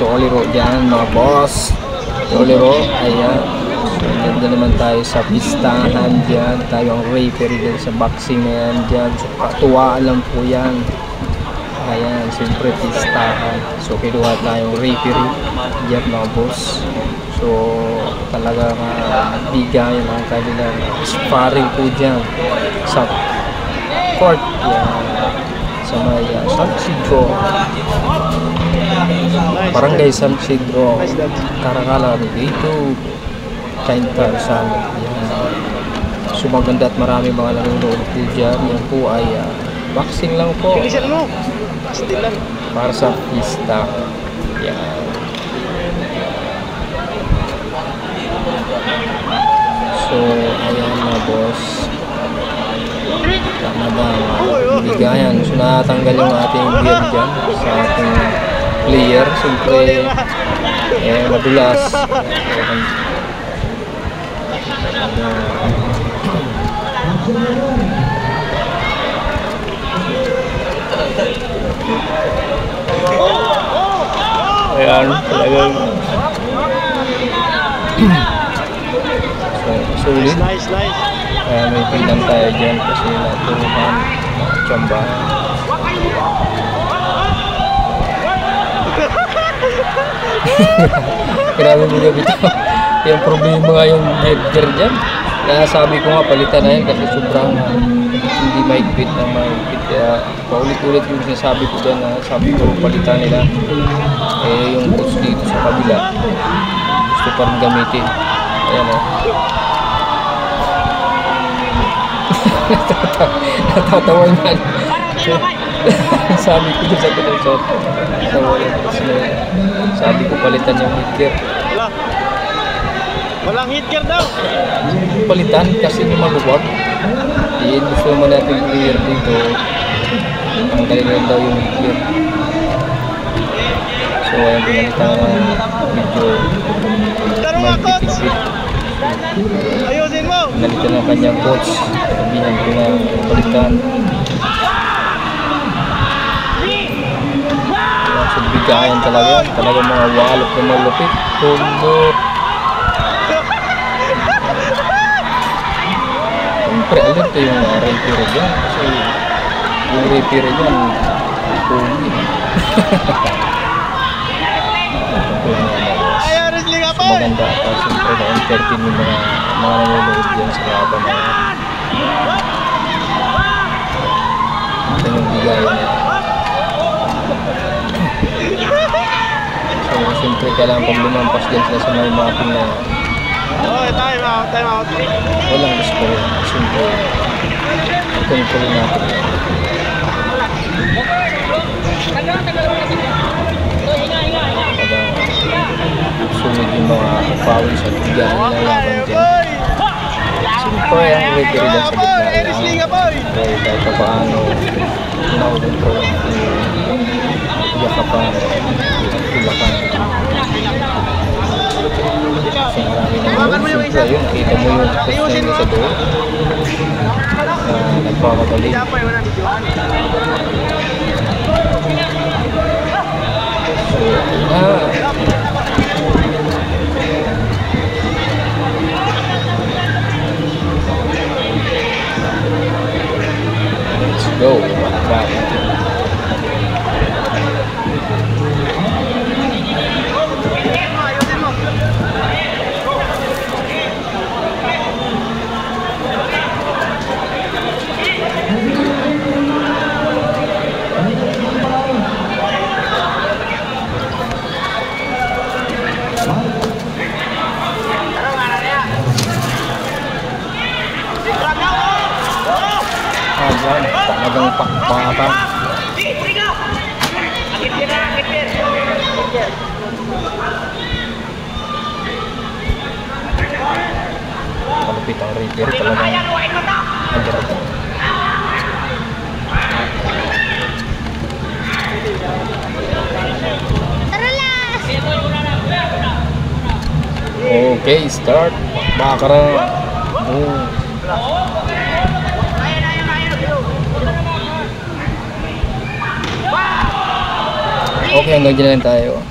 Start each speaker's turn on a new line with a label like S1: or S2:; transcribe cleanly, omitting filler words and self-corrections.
S1: Tolero dyan mga boss. Tolero, ayan. So, ganda naman tayo sa pistahan dyan. Tayo ang referee din sa boxing na yan dyan. So, katuwaan lang po yan. Ayan, siyempre pistahan. So, kinuha tayong referee dyan mga boss. So, talagang bigayan ang kanilang sparring po dyan sa court. Yan. Sa may San Isidro. Barangay San Isidro. Karangalan dito. Kaintar sa yan. So, maganda at marami mga nanonood po dyan. Yan po ay boxing lang po. Para sa pista. Yan. So, ayan mga boss. Talagang bigayan. So, natanggal yung ating beard dyan sa ating player. Siyempre, madulas. Ayan, talagang sulit. Kaya may pinang tayo dyan kasi naturuhan tsambahan. Grabe mo gabi ito. Yung problema nga yung headgear dyan. Kaya sabi ko nga palitan na yan kasi sobrang hindi maigpit na maigpit. Kaya paulit-ulit yung sinasabi ko dyan na sabi ko palitan nila. Yung coach dito sa kabila gusto pa rin gamitin. Ayan o. Natatawa yan. Sabi ko sa pinag-shot. Natatawa yan. Sabi ko palitan yung headgear.
S2: Walang headgear daw.
S1: Palitan kasi yung maluwag. Gusto naman natin clear dito. Ang galing daw yung headgear. So ayan pinalita medyo magpipigpit.
S2: Ayusin mo!
S1: Pinalita ng kanyang coach. Sabihan ko na palitan. So bigayan talaga. Talaga mga walop na malupit. Tulog. Siyempre alert yung referee dyan. Kasi yung referee dyan puli. So maganda at siyempre na-entertain yung mga nanonood dyan sa laban na ito yung bigayan niya. So siyempre kailangan pag lumampas din sila sa may mapping na
S2: time out.
S1: walang gusto rin. Siyempre control natin yan. Sunod yung mga pawis at bigayan na laban dyan. Siyempre ang referee dyan sa gitna kaya kahit pa paano na-control natin yung yakapan at tulakan. So marami naman siyempre yun, kita mo yung post na sa door na nagpapagaling. So let's go. Back. Talagang pakpakan. Kalupit ang referee talagang agad. Okay, start. Bakara. Okay, hanggang dyan lang tayo.